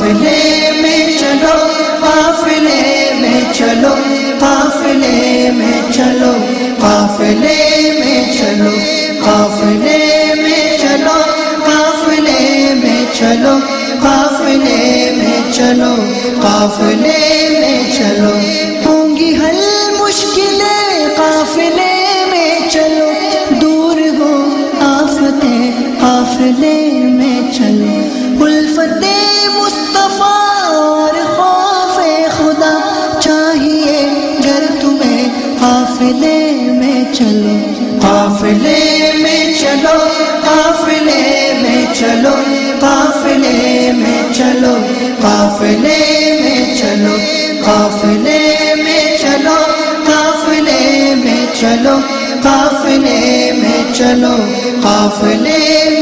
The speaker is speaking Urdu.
قافلے میں چلو قافلے میں چلو قافلے میں چلو قافلے میں چلو قافلے میں چلو قافلے میں چلو قافلے میں چلو قافلے میں چلو ہوں گی حل مشکلیں قافلے میں چلو دور ہو آفتیں قافلے میں چلو الفت مصطفیٰ اور خوف خدا چاہیے گر تمہیں قافلے میں چلو قافلے میں چلو قافلے میں چلو قافلے میں چلو قافلے میں چلو قافلے میں چلو قافلے میں چلو قافلے میں چلو قافلے